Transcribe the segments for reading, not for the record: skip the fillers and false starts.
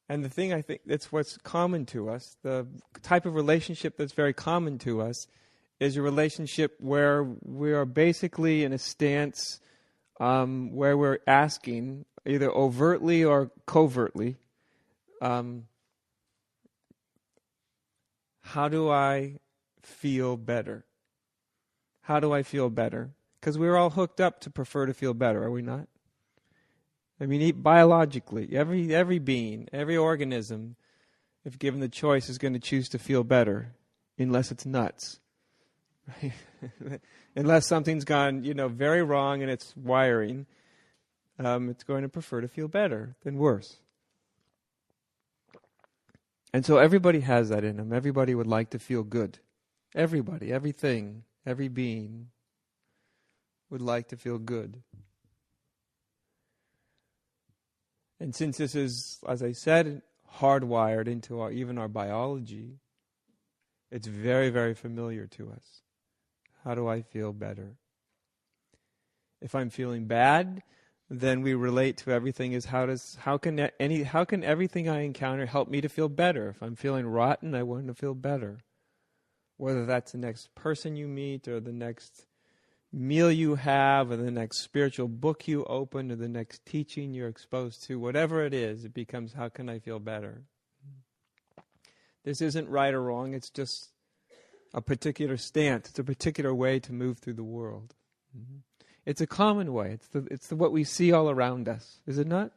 And the thing I think that's what's common to us, the type of relationship that's very common to us, is a relationship where we are basically in a stance where we're asking, either overtly or covertly, how do I feel better? How do I feel better? Because we're all hooked up to prefer to feel better, are we not? I mean, biologically, every being, every organism, if given the choice, is going to choose to feel better, unless it's nuts. Right? Unless something's gone, very wrong in its wiring, it's going to prefer to feel better than worse. And so everybody has that in them. Everybody would like to feel good. Everybody, everything, every being would like to feel good. And since this is, as I said, hardwired into even our biology, it's very, very familiar to us. How do I feel better? If I'm feeling bad, then we relate to everything as how can everything I encounter help me to feel better? If I'm feeling rotten, I want to feel better. Whether that's the next person you meet, or the next meal you have, or the next spiritual book you open, or the next teaching you're exposed to, whatever it is, it becomes, how can I feel better? This isn't right or wrong, it's just a particular stance. It's a particular way to move through the world. It's a common way. It's what we see all around us, is it not?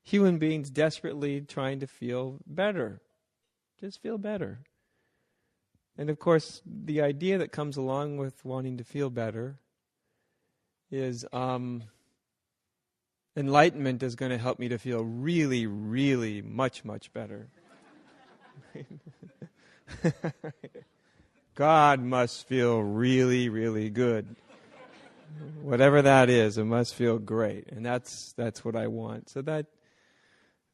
Human beings desperately trying to feel better. Just feel better. And of course, the idea that comes along with wanting to feel better is enlightenment is going to help me to feel really, really much, much better. God must feel really, really good. Whatever that is, it must feel great. And that's what I want. So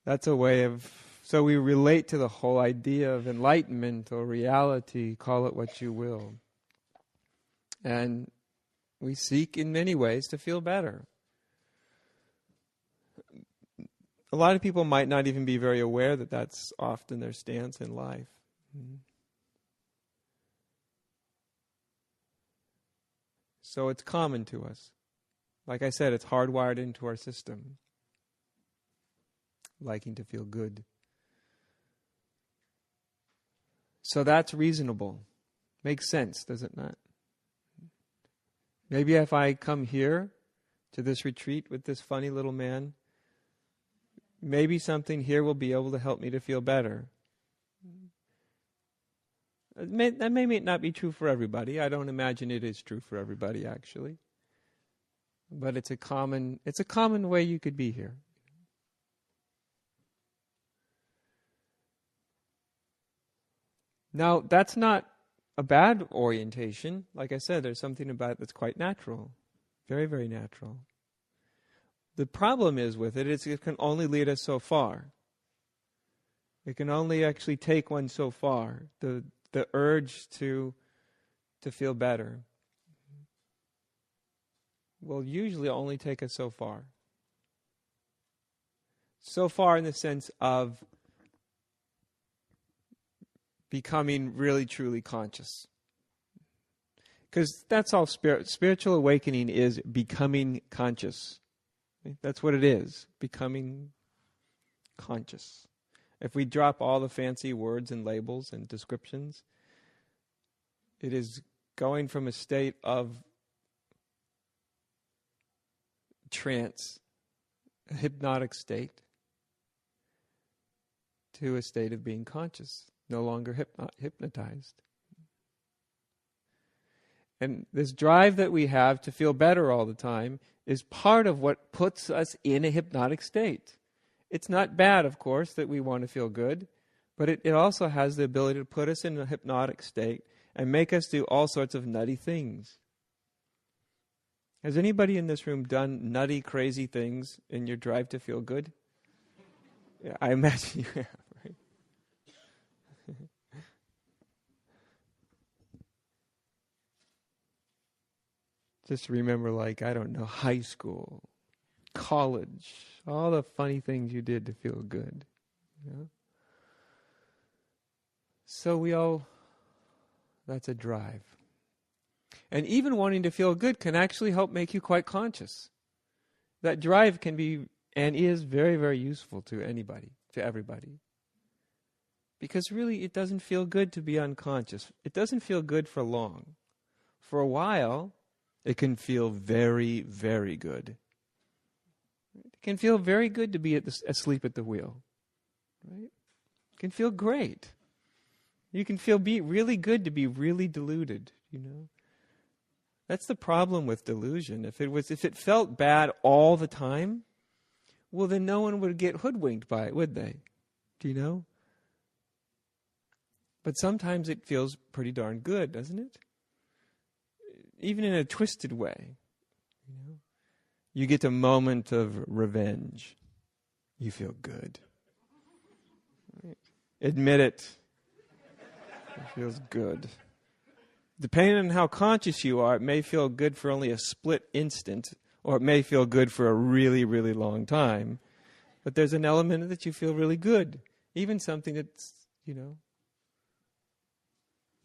that's a way of... So we relate to the whole idea of enlightenment or reality, call it what you will. And we seek in many ways to feel better. A lot of people might not even be very aware that that's often their stance in life. So it's common to us. Like I said, it's hardwired into our system. Liking to feel good. So that's reasonable. Makes sense, does it not? Maybe if I come here to this retreat with this funny little man, maybe something here will be able to help me to feel better. That may not be true for everybody. I don't imagine it is true for everybody, actually. But it's a common way you could be here. Now, that's not a bad orientation. Like I said, there's something about it that's quite natural. Very, very natural. The problem is with it can only lead us so far. It can only actually take one so far. The urge to feel better will usually only take us so far. So far in the sense of becoming really, truly conscious. Because that's all spiritual awakening is, becoming conscious. That's what it is, becoming conscious. If we drop all the fancy words and labels and descriptions, it is going from a state of trance, a hypnotic state, to a state of being conscious, no longer hypnotized. And this drive that we have to feel better all the time is part of what puts us in a hypnotic state. It's not bad, of course, that we want to feel good, but it also has the ability to put us in a hypnotic state and make us do all sorts of nutty things. Has anybody in this room done nutty, crazy things in your drive to feel good? Yeah, I imagine you have, right? Just remember, high school, college, all the funny things you did to feel good. So that's a drive. And even wanting to feel good can actually help make you quite conscious. That drive can be and is very, very useful to anybody, to everybody. Because really it doesn't feel good to be unconscious. It doesn't feel good for long. For a while, it can feel very, very good. It can feel very good to be asleep at the wheel. Right? It can feel great. You can feel really good to be really deluded, That's the problem with delusion. If it felt bad all the time, well, then no one would get hoodwinked by it, would they? Do you know? But sometimes it feels pretty darn good, doesn't it? Even in a twisted way. You get a moment of revenge. You feel good. Right? Admit it. It feels good. Depending on how conscious you are, it may feel good for only a split instant, or it may feel good for a really, really long time. But there's an element that you feel really good. Even something that's,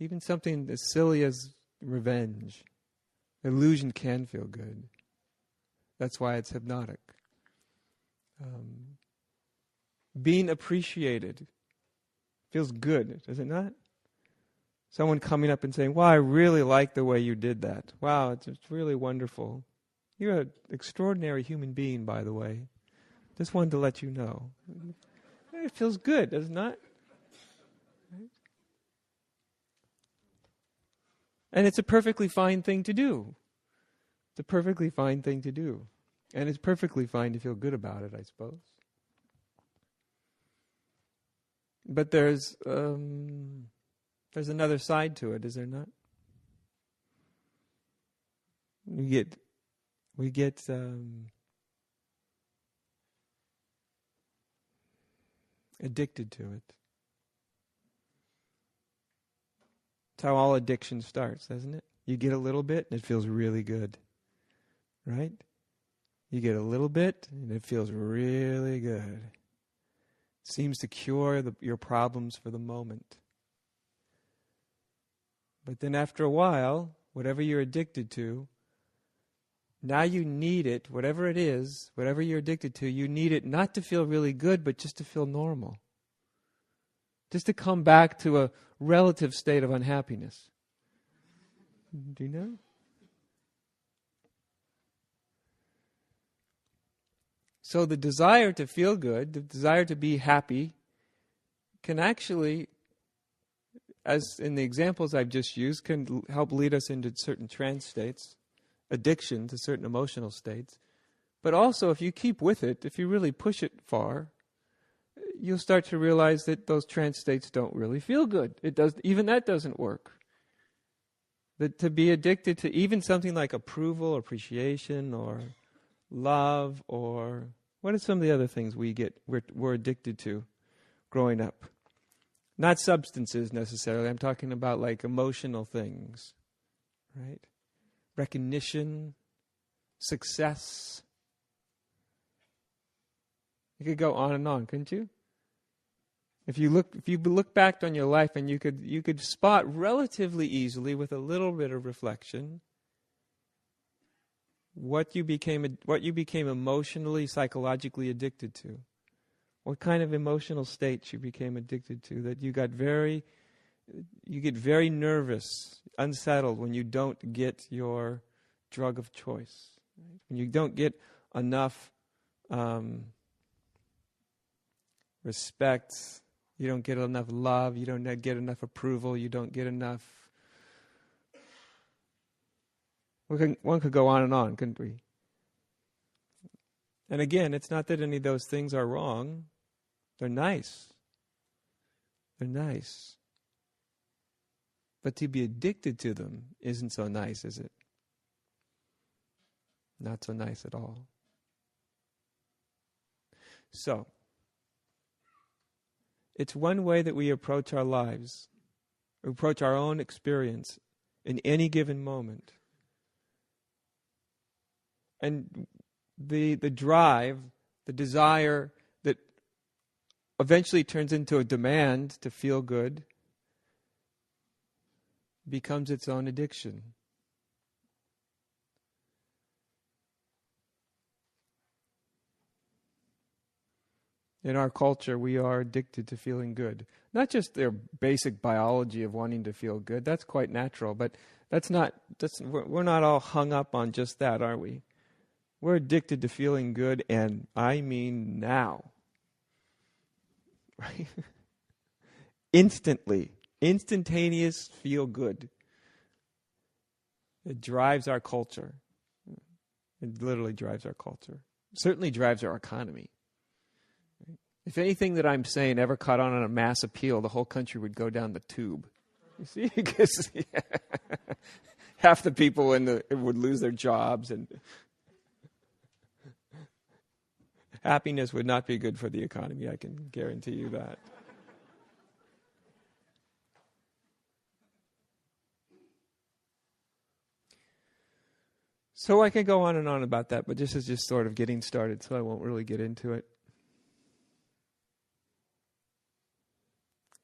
even something as silly as revenge. Illusion can feel good. That's why it's hypnotic. Being appreciated feels good, does it not? Someone coming up and saying, wow, I really like the way you did that. Wow, it's really wonderful. You're an extraordinary human being, by the way. Just wanted to let you know. It feels good, does it not? Right? And it's a perfectly fine thing to do. It's a perfectly fine thing to do. And it's perfectly fine to feel good about it, I suppose. But there's another side to it, is there not? We get addicted to it. It's how all addiction starts, doesn't it? You get a little bit and it feels really good. Right? You get a little bit and it feels really good. It seems to cure your problems for the moment. But then after a while, whatever you're addicted to, now you need it, whatever it is, whatever you're addicted to, you need it not to feel really good, but just to feel normal. Just to come back to a relative state of unhappiness. Do you know? So the desire to feel good, the desire to be happy, can actually, as in the examples I've just used, can help lead us into certain trance states, addiction to certain emotional states. But also, if you keep with it, if you really push it far, you'll start to realize that those trance states don't really feel good. Even that doesn't work. That to be addicted to even something like approval, appreciation, or love, or what are some of the other things we're addicted to growing up? Not substances necessarily. I'm talking about like emotional things, right? Recognition, success. You could go on and on, couldn't you? If you look back on your life, and you could spot relatively easily with a little bit of reflection what you became emotionally, psychologically addicted to. What kind of emotional states you became addicted to, that you get very nervous, unsettled when you don't get your drug of choice. Right? When you don't get enough respect, you don't get enough love, you don't get enough approval, you don't get enough. One could go on and on, couldn't we? And again, it's not that any of those things are wrong. They're nice. They're nice. But to be addicted to them isn't so nice, is it? Not so nice at all. So, it's one way that we approach our lives, approach our own experience in any given moment. And the drive, the desire that eventually turns into a demand to feel good, becomes its own addiction. In our culture, we are addicted to feeling good. Not just their basic biology of wanting to feel good. That's quite natural, but we're not all hung up on just that, are we? We're addicted to feeling good, and I mean now. Right? Instantly. Instantaneous feel good. It drives our culture. It literally drives our culture. It certainly drives our economy. If anything that I'm saying ever caught on a mass appeal, the whole country would go down the tube. You see? Because half the people would lose their jobs, and happiness would not be good for the economy, I can guarantee you that. So I can go on and on about that, but this is just sort of getting started, so I won't really get into it.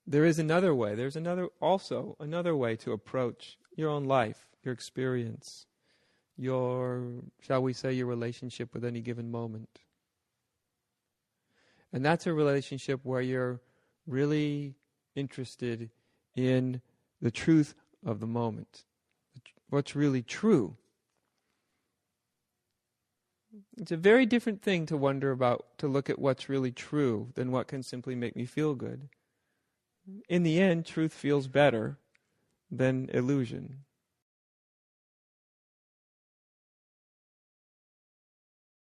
There is another way. There's another way to approach your own life, your experience, shall we say, your relationship with any given moment. And that's a relationship where you're really interested in the truth of the moment, what's really true. It's a very different thing to look at what's really true than what can simply make me feel good. In the end, truth feels better than illusion.